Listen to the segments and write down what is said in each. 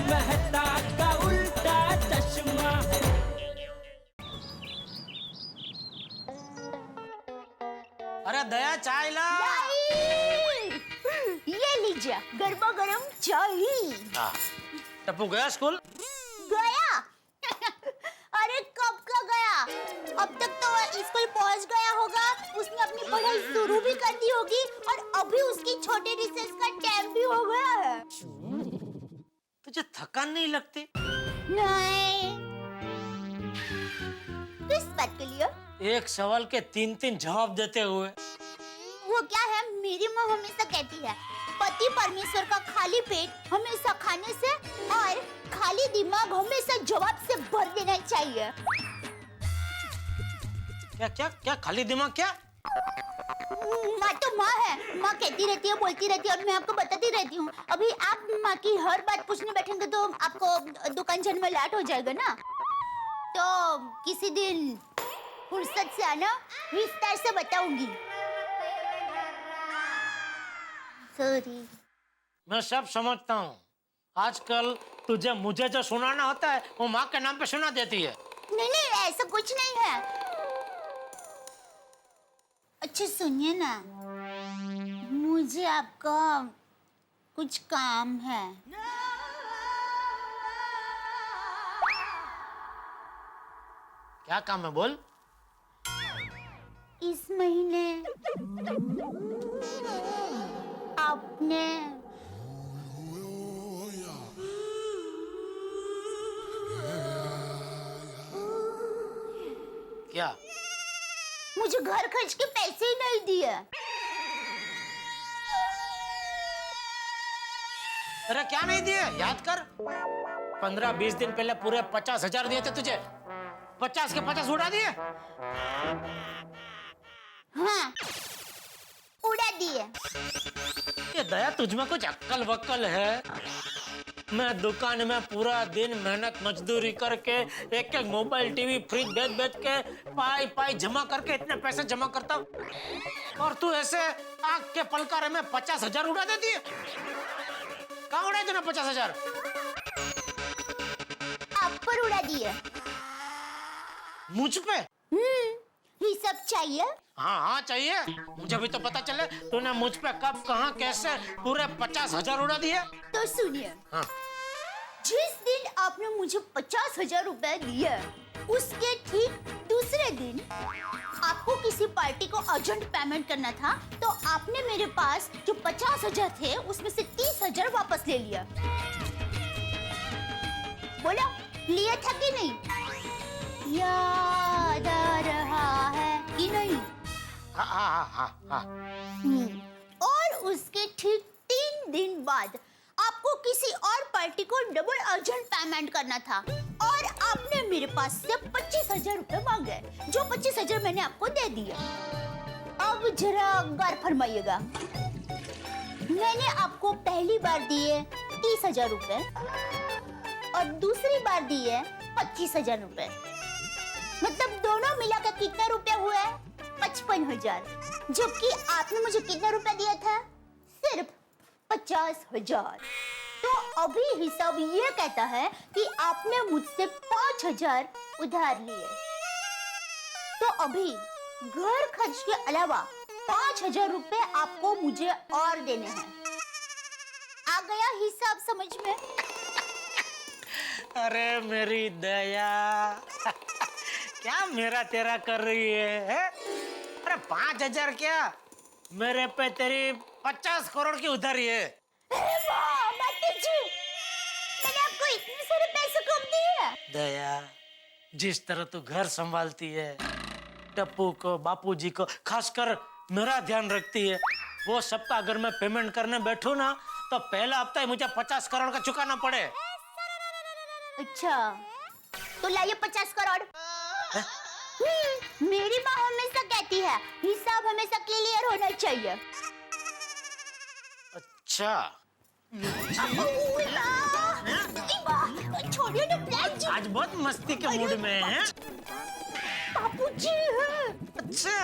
मेहता का उल्टा चश्मा। अरे दया चाय ला। ये लीजिए गर्मा गर्म चाय। टप्पू गया स्कूल? गया? अरे कब का गया? अब तक तो स्कूल पहुंच गया होगा, उसने अपनी पढ़ाई शुरू भी कर दी होगी और अभी उसकी छोटे रिसेस का टाइम भी हो गया है। तुझे थकान नहीं लगती? नहीं। किस बात के लिए? एक सवाल के 3-3 जवाब देते हुए। वो क्या है, मेरी माँ हमेशा कहती है पति परमेश्वर का खाली पेट हमेशा खाने से और खाली दिमाग हमेशा जवाब से भर देना चाहिए। क्या क्या क्या खाली दिमाग क्या? माँ तो माँ है, माँ कहती रहती है, बोलती रहती है और मैं आपको बताती रहती हूँ। अभी आप माँ की हर बात पूछने बैठेंगे तो आपको दुकान जाने में लेट हो जाएगा ना, तो किसी दिन फुर्सत से आना, विस्तार से बताऊंगी। सॉरी। मैं सब समझता हूँ। आजकल तुझे मुझे जो सुनाना होता है वो माँ के नाम पे सुना देती है। नहीं नहीं, ऐसा कुछ नहीं है। अच्छा सुनिए ना, मुझे आपका कुछ काम है। क्या काम है बोल? इस महीने आपने क्या? मुझे घर खर्च के पैसे ही नहीं दिए। अरे क्या नहीं दिए? याद कर, 15-20 दिन पहले पूरे 50,000 दिए थे तुझे। 50 के 50 उड़ा दिए। हाँ, उड़ा दिए। ये दया तुझमें कुछ अक्कल वक्कल है? मैं दुकान में पूरा दिन मेहनत मजदूरी करके एक एक मोबाइल टीवी फ्रिज बेच बेच के पाई पाई जमा करके इतने पैसे जमा करता हूँ, और तू ऐसे आग के पलकारे में 50,000 उड़ा देती है। कहाँ उड़ाए तूने 50,000? आप पर उड़ा दिए। मुझ पे? हिसाब चाहिए? हाँ हाँ चाहिए। मुझे भी तो पता चले तूने मुझ पे कब कहाँ कैसे पूरे 50,000 उड़ा दिए। तो सुनिए, हाँ। जिस दिन आपने मुझे 50,000 रुपए दिए, उसके ठीक दूसरे दिन आपको किसी पार्टी को अर्जेंट पेमेंट करना था, तो आपने मेरे पास जो 50,000 थे उसमें से 30,000 वापस ले लिया। बोला लिया था कि नहीं? याद आ रहा है कि नहीं? हाँ हाँ हाँ हाँ। और उसके ठीक 3 दिन बाद आपको किसी और पार्टी को डबल अर्जेंट पेमेंट करना था और आपने मेरे पास से 25,000 रुपए मांगे, जो 25,000 मैंने आपको दे दिए। अब जरा गौर फरमाइएगा, मैंने आपको पहली बार दिए 30,000 रुपए और दूसरी बार दिए 25,000 रुपए, मतलब दोनों मिलाकर कितने रुपए हुए? 55,000। जबकि आपने मुझे कितना रुपया दिया था? सिर्फ 50,000। तो अभी हिसाब ये कहता है कि आपने मुझसे 5,000 उधार लिए। तो अभी घर खर्च के अलावा 5,000 रुपए आपको मुझे और देने हैं। आ गया हिसाब समझ में? अरे मेरी दया, क्या मेरा तेरा कर रही है? अरे 5,000 क्या, मेरे पे तेरी 50 करोड़ की उधारी है। अरे वाह, मैंने आपको इतने सारे पैसे कब दिए? दया, जिस तरह तू घर संभालती है, टप्पू को बापूजी को खासकर मेरा ध्यान रखती है, वो सबका अगर मैं पेमेंट करने बैठूं ना तो पहला हफ्ता ही मुझे 50 करोड़ का चुकाना पड़े। अच्छा, तो लाइए 50 करोड़। मेरी माँ हमेशा कहती है हिसाब हमेशा क्लियर होना चाहिए। अच्छा, छोड़िए ना प्लीज। आज बहुत मस्ती के मूड में हैं। बापूजी है। अच्छा,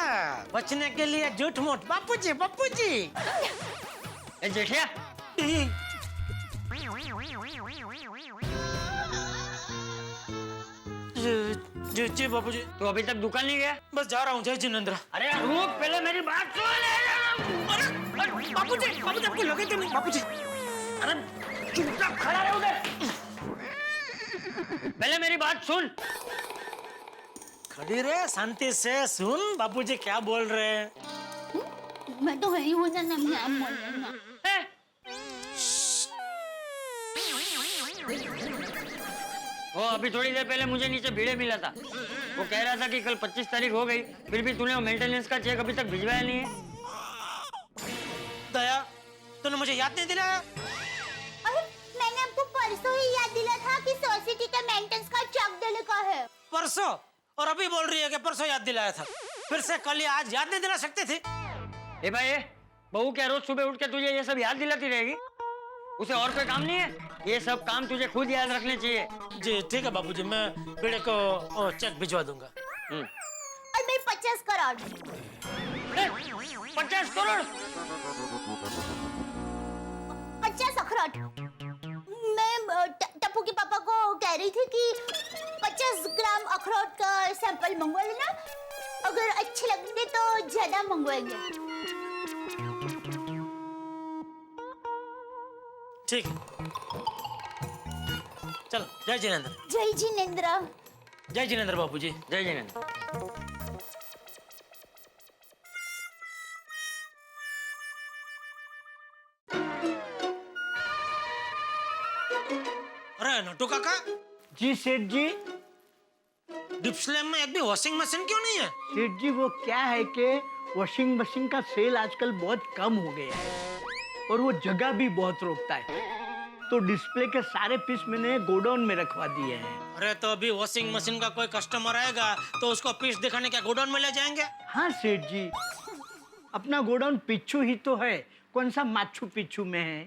बचने के लिए झूठ मूठ बापूजी बापूजी। जेठिया, जी बाबूजी। तो अभी तक दुकान नहीं गया? बस जा रहा हूँ। जय जिनेंद्र। अरे रुक, पहले मेरी बात सुन। अरे बाबूजी आपको लगे तो नहीं बाबूजी? अरे चुपचाप खड़ा रहो उधर। पहले मेरी बात सुन। खड़ी रहे, शांति से सुन बाबूजी क्या बोल रहे हैं। मैं तो वही हूँ ना, मैम बोल रही ना। वो अभी थोड़ी देर पहले मुझे नीचे भीड़े मिला था। वो कह रहा था कि कल 25 तारीख हो गई, फिर भी तूने वो मेंटेनेंस का चेक अभी तक भिजवाया नहीं है। दया, तूने मुझे याद नहीं दिलाया? अरे मैंने आपको परसों ही याद दिला था कि सोसाइटी का मेंटेनेंस का चेक देने का है। परसों? और अभी बोल रही है कि परसों याद दिलाया था। फिर से कल या आज याद नहीं दिला सकते थे? ए भाई, बहू क्या रोज सुबह उठ के तुझे ये सब याद दिलाती रहेगी? उसे और कोई काम नहीं है? ये सब काम तुझे खुद याद रखने चाहिए। जी ठीक है बाबूजी, मैं बेटे को चेक भिजवा दूंगा। और मैं 50 करोड़ 50 करोड़ 50 अखरोट। मैं टप्पू के पापा को कह रही थी कि 50 ग्राम अखरोट का सैंपल मंगवा लेना, अगर अच्छे लगेंगे तो ज्यादा मंगवाएंगे। ठीक है, चलो। जय जिनेंद्र। जय जिनेंद्र। जय जिनेंद्र बाबूजी। जय जिनेंद्र। अरे नटू काका, जी सेठ जी। डिप्सलैम में एक भी वॉशिंग मशीन क्यों नहीं है? सेठ जी वो क्या है कि वॉशिंग मशीन का सेल आजकल बहुत कम हो गया है और वो जगह भी बहुत रोकता है, तो डिस्प्ले के सारे पीस मैंने गोडाउन में रखवा दिए हैं। अरे तो अभी वॉशिंग मशीन का कोई कस्टमर आएगा तो उसको पीस दिखाने क्या गोडाउन में ले जाएंगे? हाँ सेठ जी, अपना गोडाउन पिच्छू ही तो है, कौन सा माचू पिच्छू में है।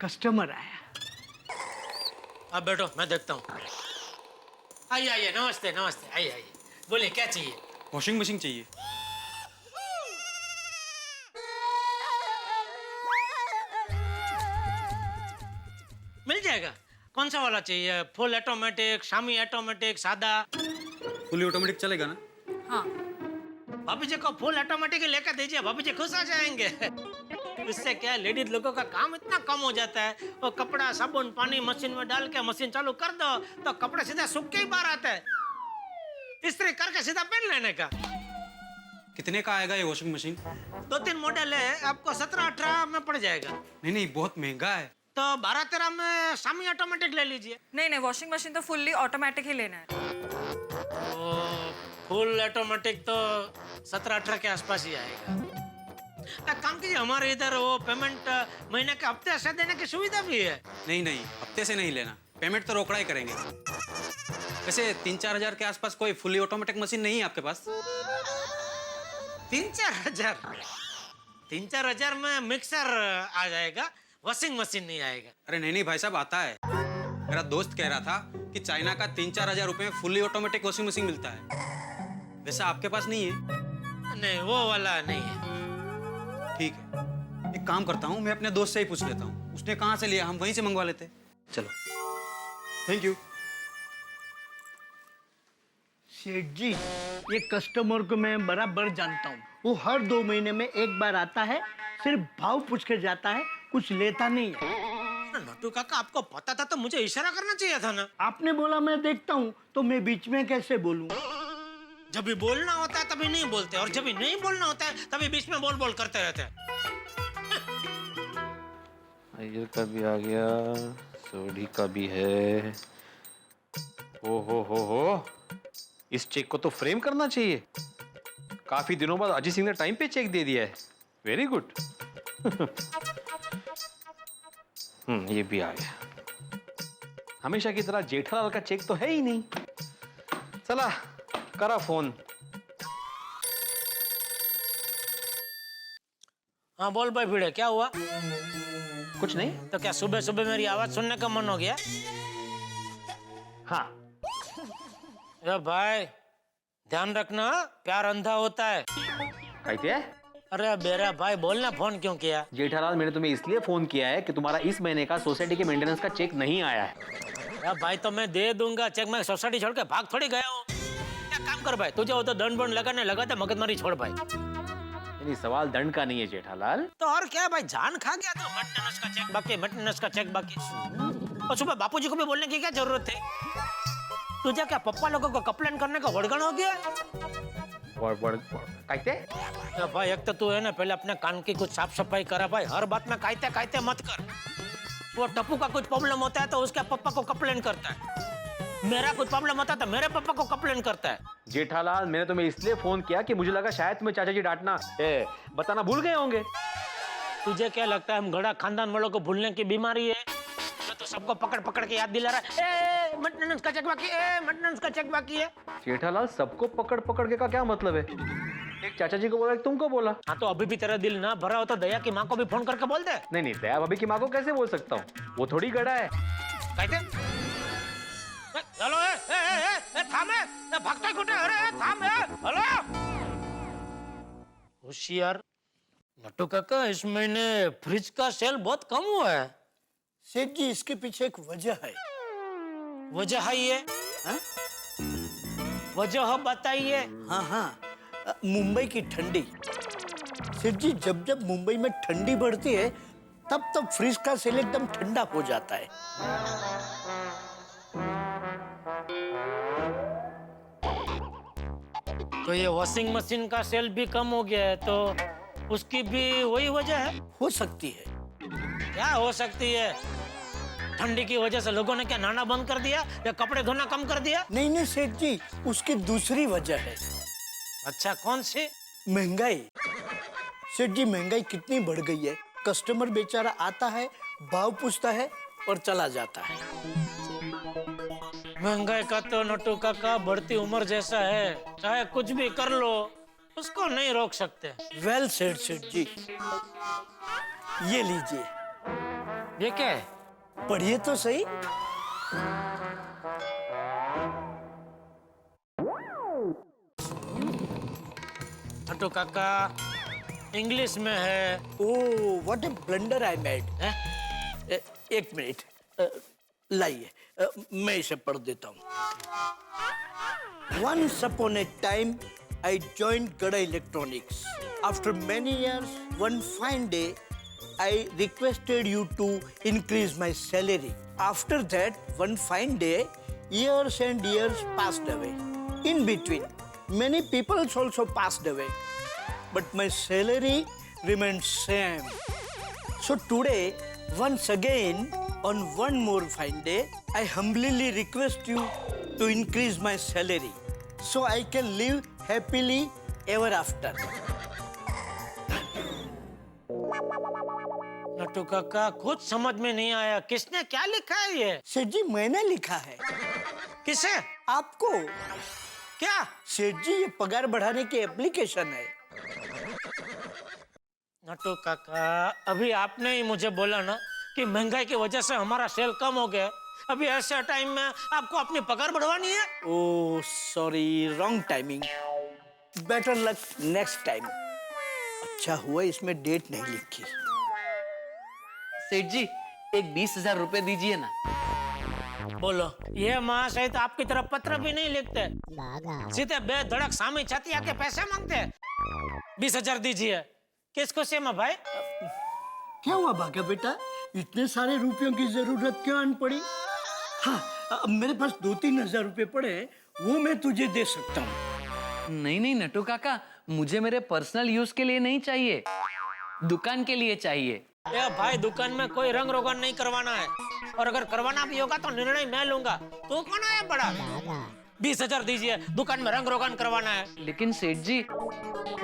कस्टमर आया। अब बैठो, मैं देखता हूँ। आइए आइए, नमस्ते नमस्ते, आइए आइए, बोलिए क्या चाहिए? वॉशिंग मशीन चाहिए। मिल जाएगा। कौन सा वाला चाहिए? फुल ऑटोमेटिक, शामी ऑटोमेटिक, सादा? फुली ऑटोमेटिक चलेगा ना? हाँ, भाभी जी को फुल ऑटोमेटिक ही लेकर दीजिए, भाभी जी खुश आ जाएंगे। इससे क्या है, लेडीज लोगों का काम इतना कम हो जाता है। वो कपड़ा साबुन पानी मशीन में डाल के मशीन चालू कर दो तो कपड़े सीधा सूख के ही बाहर आता है। इस्त्री करके सीधा पहन लेने का। कितने का आएगा ये वॉशिंग मशीन? 2-3 मॉडल है, आपको 17-18 में पड़ जाएगा। नहीं नहीं, बहुत महंगा है। तो 12-13 में शामी ऑटोमेटिक ले लीजिए। नहीं, वॉशिंग मशीन तो फुल्ली ऑटोमेटिक ही लेना है। फुल ऑटोमेटिक तो 17-18 के आसपास ही आएगा। एक काम कीजिए, हमारे इधर वो पेमेंट महीने के हफ्ते से देने की सुविधा भी है। नहीं नहीं, हफ्ते से नहीं लेना, पेमेंट तो रोकड़ा ही करेंगे। वैसे 3-4 हजार के आसपास कोई फुली ऑटोमेटिक मशीन नहीं है आपके पास? 3-4 हजार में मिक्सर आ जाएगा, वॉशिंग मशीन नहीं आएगा। अरे नहीं नहीं भाई साहब, आता है। मेरा दोस्त कह रहा था कि चाइना का 3-4 हजार रुपए में फुली ऑटोमेटिक वॉशिंग मशीन मिलता है। वैसे आपके पास नहीं है? नहीं, वो वाला नहीं है। ठीक है, एक काम करता हूँ, मैं अपने दोस्त से ही पूछ लेता हूँ, उसने कहाँ से लिया, हम वहीं से मंगवा लेते। चलो, थैंक यू। सेठ जी, ये कस्टमर को मैं बराबर जानता हूँ। वो हर 2 महीने में एक बार आता है, सिर्फ भाव पूछ के जाता है, कुछ लेता नहीं है। नटू काका, आपको पता था तो मुझे इशारा करना चाहिए था ना। आपने बोला मैं देखता हूँ, तो मैं बीच में कैसे बोलूँ? जब भी बोलना होता है तभी नहीं बोलते, और जब भी नहीं बोलना होता है तभी बीच में बोल बोल करते रहते हैं। अय्यर का भी आ गया, सोडी का भी है। ओ हो, इस चेक को तो फ्रेम करना चाहिए। काफी दिनों बाद अजय सिंह ने टाइम पे चेक दे दिया है, वेरी गुड। ये भी आ गया। हमेशा की तरह जेठालाल का चेक तो है ही नहीं। चला करा फोन। हाँ बोल भाई भिड़े, क्या हुआ? कुछ नहीं। तो क्या सुबह सुबह मेरी आवाज सुनने का मन हो गया? हाँ भाई ध्यान रखना, प्यार अंधा होता है। कहते हैं? अरे बेरा भाई बोलना, फोन क्यों किया? जेठालाल, मैंने तुम्हें इसलिए फोन किया है कि तुम्हारा इस महीने का सोसाइटी के मेंटेनेंस का चेक नहीं आया है। अरे भाई तो मैं दे दूंगा चेक, मैं सोसाइटी छोड़ के भाग थोड़ी गया हूँ। क्या काम कर भाई, तुझे वो तो दंड बंड लगाने लगा था, मगजमारी छोड़ भाई। नहीं, सवाल दंड का नहीं है जेठालाल। तो और क्या भाई, जान खा गया तो मेंटेनेंस का चेक बाकी, मेंटेनेंस का चेक बाकी। और सुबह बापूजी को भी बोलने की क्या जरूरत थी? तुझे क्या पप्पा लोगों को कंप्लेन करने का वड़गण हो गया? कहते तो भाई एक तो तू है ना, पहले अपने कान की कुछ साफ सफाई करा भाई, हर बात में कहते कहते मत कर। वो टप्पू का कुछ प्रॉब्लम होता है तो उसके पप्पा को कंप्लेन करता है, मेरा कुछ प्रॉब्लम होता है तो मेरे पापा को कंप्लेन करता है। जेठालाल, मैंने तुम्हें इसलिए फोन किया कि मुझे लगा शायद तुम्हें चाचा जी डांटना बताना भूल गए होंगे। तुझे क्या लगता है हम गड़ा खानदान वालों को भूलने की बीमारी है? तो सबको पकड़ पकड़ के याद दिला रहा है, मेंटेनेंस का चेक बाकी है, मेंटेनेंस का चेक बाकी है। जेठालाल, सबको पकड़ पकड़ के का क्या मतलब है? एक चाचा जी को बोला, एक तुमको बोला। हाँ तो अभी भी तेरा दिल ना भरा हो तो दया की माँ को भी फोन करके बोल दे। नहीं नहीं, दया भाभी की माँ को कैसे बोल सकता हूँ, वो थोड़ी गड़ा है। कहते हेलो, थाम, भागता कुठे? अरे थाम, हेलो। होशियार नट्टू काका, इस महीने फ्रिज का सेल बहुत कम हुआ है। सेठ जी, इसके पीछे एक वजह है। वजह है ये? वजह बताइए। हाँ हाँ, मुंबई की ठंडी। सेठ जी, जब जब मुंबई में ठंडी बढ़ती है तब तब फ्रिज का सेल एकदम ठंडा हो जाता है। तो ये वॉशिंग मशीन का सेल भी कम हो गया है, तो उसकी भी वही वजह है? हो सकती है। क्या हो सकती है? ठंडी की वजह से लोगों ने क्या नहाना बंद कर दिया या कपड़े धोना कम कर दिया? नहीं नहीं सेठ जी, उसकी दूसरी वजह है। अच्छा, कौन सी? महंगाई। सेठ जी, महंगाई कितनी बढ़ गई है। कस्टमर बेचारा आता है, भाव पूछता है और चला जाता है। महंगाई का तो नट्टू काका बढ़ती उम्र जैसा है, चाहे कुछ भी कर लो उसको नहीं रोक सकते। वेल सेठ जी, ये लीजिए। ये क्या है? पढ़िए तो सही। नट्टू काका, इंग्लिश में है। Oh, what a blunder I made. हैं? एक मिनट, लाइए, मैं इसे पढ़ देता हूँ। Once upon a time, I joined Gada Electronics. After many years, one fine day, I requested you to increase my salary. After that, one fine day, years and years passed away. In between, many people also passed away, but my salary remained same. So today, once again, on one more fine day, I humbly request you to increase my salary so I can live happily ever after. Nattu काका, कुछ समझ में नहीं आया, किसने क्या लिखा है ये? सेठ जी, मैंने लिखा है। किसे? आपको। क्या? सेठ जी, ये पगार बढ़ाने की एप्लीकेशन है। नट्टू काका, अभी आपने ही मुझे बोला ना कि महंगाई की वजह से हमारा सेल कम हो गया। अभी ऐसे टाइम में आपको अपनी पगार बढ़वानी है? Oh sorry, wrong timing. Better luck next time. अच्छा हुआ इसमें डेट नहीं लिखी। सेठ जी, एक 20,000 रुपए दीजिए ना। बोलो, ये महाशय तो आपकी तरफ पत्र भी नहीं लिखते, सीधे बेधड़क सामी छाती आके पैसे मांगते। 20,000 दीजिए। किस खुशी में भाई? क्या हुआ भागा बेटा, इतने सारे रुपयों की जरूरत क्यों आन पड़ी? हाँ, मेरे पास 2-3 हजार रुपए पड़े हैं, वो मैं तुझे दे सकता हूँ। नहीं नहीं नट्टू काका, मुझे मेरे पर्सनल यूज के लिए नहीं चाहिए, दुकान के लिए चाहिए। ए भाई, दुकान में कोई रंग रोगन नहीं करवाना है, और अगर करवाना भी होगा तो निर्णय मैं लूंगा। तो कौन है बड़ा? 20,000 दीजिए, दुकान में रंग रोगन करवाना है। लेकिन सेठ जी,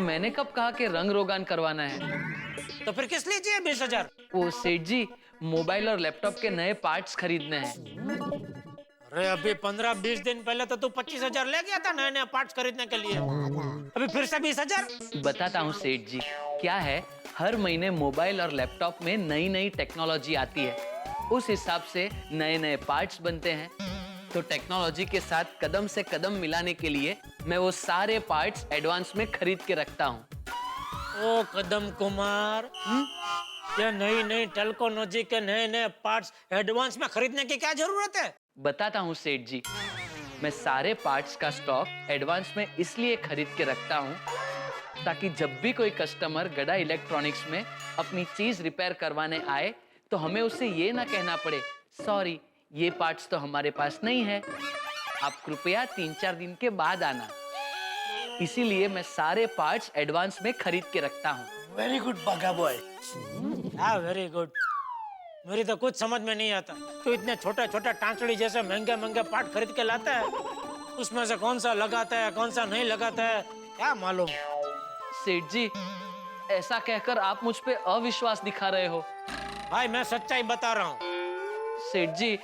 मैंने कब कहा कि रंग रोगान करवाना है? तो फिर किस लिए चाहिए 20,000? वो सेठ जी, मोबाइल और लैपटॉप के नए पार्ट्स खरीदने हैं। अरे अभी 15-20 दिन पहले तो तू 25,000 ले गया था नए नए पार्ट्स खरीदने के लिए, अभी फिर से 20,000? बताता हूँ सेठ जी, क्या है, हर महीने मोबाइल और लैपटॉप में नई नई टेक्नोलॉजी आती है, उस हिसाब से नए नए पार्ट्स बनते हैं। तो टेक्नोलॉजी के साथ कदम से कदम मिलाने के लिए मैं वो सारे पार्ट्स एडवांस में खरीद के रखता हूँ। ओ कदम कुमार, ये नई नई टेक्नोलॉजी के नए नए पार्ट्स एडवांस में खरीदने की क्या जरूरत है? बताता हूँ सेठ जी, मैं सारे पार्ट्स का स्टॉक एडवांस में इसलिए खरीद के रखता हूँ ताकि जब भी कोई कस्टमर गड़ा इलेक्ट्रॉनिक्स में अपनी चीज रिपेयर करवाने आए तो हमें उसे ये ना कहना पड़े, सॉरी ये पार्ट्स तो हमारे पास नहीं है, आप कृपया 3-4 दिन के बाद आना। इसीलिए मैं सारे पार्ट्स एडवांस में खरीद के रखता हूँ। वेरी गुड बाघा बॉय। हाँ वेरी गुड। मेरी तो कुछ समझ में नहीं आता, तो इतने छोटे छोटे टांचड़ी जैसे महंगे महंगे पार्ट खरीद के लाता है, उसमें से कौन सा लगाता है कौन सा नहीं लगाता है क्या मालूम। सेठ जी, ऐसा कहकर आप मुझ पे अविश्वास दिखा रहे हो। भाई मैं सच्चाई बता रहा हूँ। सेठ जी,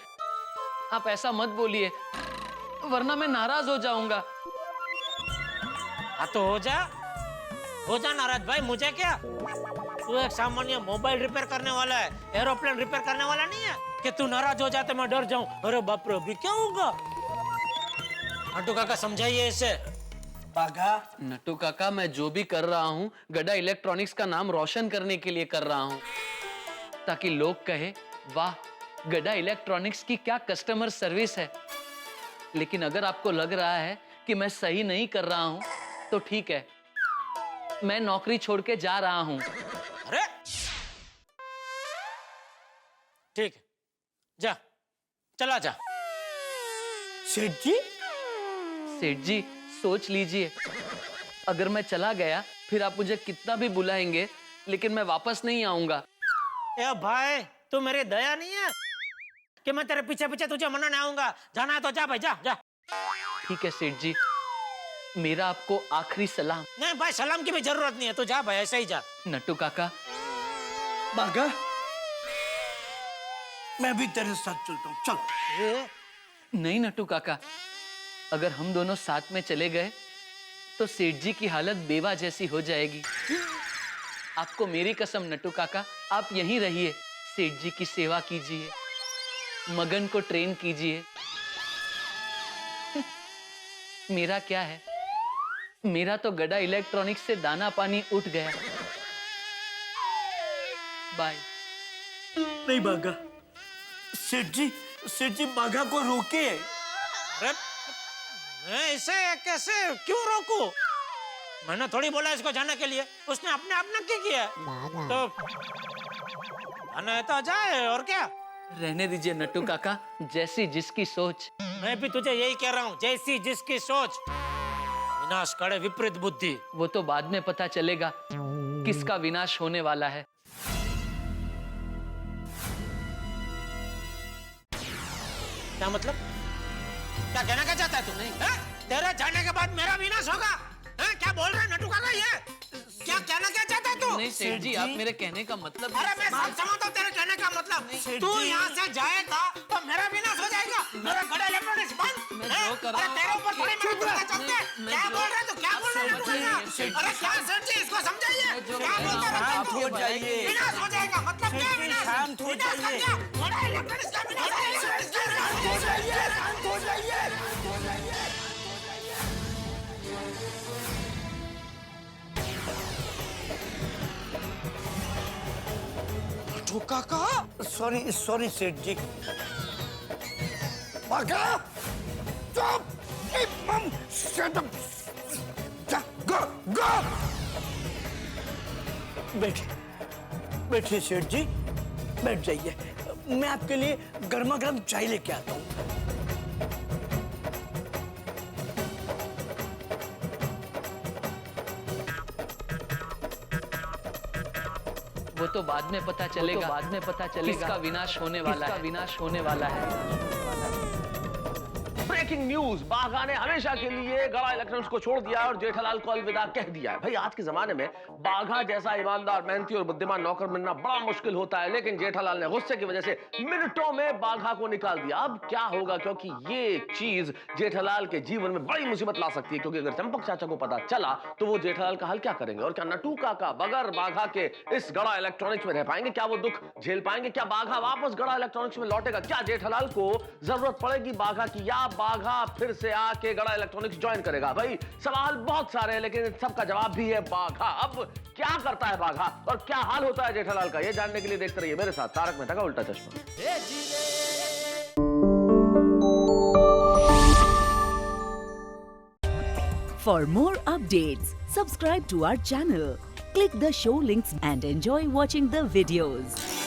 आप ऐसा मत बोलिए, वरना मैं नाराज हो जाऊंगा। हाँ तो हो जा नाराज भाई, मुझे क्या। तू एक सामान्य मोबाइल रिपेयर करने वाला है, एरोप्लेन रिपेयर करने वाला नहीं है कि तू नाराज हो जाते मैं डर जाऊं। अरे बाप रे, अभी क्या होगा? नट्टू काका समझाइए इसे। बाघा, नट्टू काका, मैं जो भी कर रहा हूँ गड़ा इलेक्ट्रॉनिक्स का नाम रोशन करने के लिए कर रहा हूँ, ताकि लोग कहे वाह गड़ा इलेक्ट्रॉनिक्स की क्या कस्टमर सर्विस है। लेकिन अगर आपको लग रहा है कि मैं सही नहीं कर रहा हूँ तो ठीक है, मैं नौकरी छोड़ के जा रहा हूँ। अरे ठीक है, जा, चला जा। सेठ जी, सेठ जी सोच लीजिए, अगर मैं चला गया फिर आप मुझे कितना भी बुलाएंगे लेकिन मैं वापस नहीं आऊंगा। ए भाई, तू मेरी दया नहीं है कि मैं तेरे पीछे पीछे तुझे मनाने आऊंगा। जाना है तो जा भाई, जा जा। ठीक है सेठ जी, मेरा आपको आखिरी सलाम। नहीं भाई, सलाम की भी जरूरत नहीं है, तू जा भाई, ऐसे ही जा। नट्टू काका, बाघा, मैं भी तेरे साथ चलता हूँ, चल। नहीं नट्टू काका, अगर हम दोनों साथ में चले गए तो सेठ जी की हालत बेवा जैसी हो जाएगी। आपको मेरी कसम नट्टू काका, आप यहीं रहिए, सेठ जी की सेवा कीजिए, मगन को ट्रेन कीजिए। मेरा क्या है, मेरा तो गड़ा इलेक्ट्रॉनिक्स से दाना पानी उठ गया। बाय। नहीं बाघा, सेठ जी बाघा को रोके। अरे मैं इसे कैसे क्यों रोकूं? मैंने थोड़ी बोला इसको जाने के लिए, उसने अपने आप नक्की किया है। तो जाना है तो जाए, और क्या। रहने दीजिए नट्टू काका, जैसी जिसकी सोच। मैं भी तुझे यही कह रहा हूँ, जैसी जिसकी सोच विनाश करे विपरीत बुद्धि। वो तो बाद में पता चलेगा किसका विनाश होने वाला है। क्या मतलब? क्या कहना क्या चाहता है तू? नहीं, तेरे जाने के बाद मेरा विनाश होगा? क्या बोल रहा है नट्टू काका? ये क्या कहना क्या चाहता है तू? नहीं सेठ जी, आप मेरे कहने का मतलब। अरे मैं समझता हूँ तेरे कहने का मतलब। तू यहाँ से जाएगा तो मेरा विनाश हो जाएगा, मेरा गड़ा इलेक्ट्रॉनिक्स बंद। मैं जो कर रहा हूँ, तेरे ऊपर थोड़ी मेरे को चलते हैं। क्या बोल रहा है तू? क्या बोल रहा है नट्टू काका? अरे क्या सेठ जी, इसको समझाइए। क्या बोलता है शांत हो जाइए। विनाश हो जाएगा मतलब क्या? विनाश शांत हो जाइए। गड़ा इलेक्ट्रॉनिक्स का विनाश हो जाएगा। शांत हो जाइए। काका, सॉरी सेठ जी। बाघा, चुप। Shut up. गो। बैठिए सेठ जी, बैठ जाइए। मैं आपके लिए गर्मा गर्म चाय लेके आता हूँ। वो तो बाद में पता चलेगा, किसका विनाश होने वाला है। ब्रेकिंग न्यूज, बाघा ने हमेशा के लिए गड़ा इलेक्ट्रॉनिक्स को छोड़ दिया और जेठालाल को अलविदा कह दिया है। भाई आज के जमाने में बाघा जैसा ईमानदार, मेहनती और बुद्धिमान नौकर मिलना बड़ा मुश्किल होता है, लेकिन जेठालाल ने गुस्से की वजह से मिनटों में बाघा को निकाल दिया। अब क्या होगा, क्योंकि ये चीज जेठालाल के जीवन में बड़ी मुसीबत ला सकती है, क्योंकि अगर चंपक चाचा को पता चला तो वो जेठालाल का हाल क्या करेंगे। और क्या नट्टू काका बगैर बाघा के इस गड़ा इलेक्ट्रॉनिक्स में रह पाएंगे? क्या वो दुख झेल पाएंगे? क्या बाघा वापस गड़ा इलेक्ट्रॉनिक्स में लौटेगा? क्या जेठालाल को जरूरत पड़ेगी बाघा की, या बाघा बाघा फिर से आके गड़ा इलेक्ट्रॉनिक्स ज्वाइन करेगा? भाई सवाल बहुत सारे हैं, लेकिन सबका जवाब भी है बाघा। अब क्या करता है बाघा और क्या हाल होता है जेठालाल का, ये जानने के लिए देखते रहिए मेरे साथ तारक मेहता का उल्टा चश्मा। For more updates, subscribe to our channel, click the show links and enjoy watching the videos.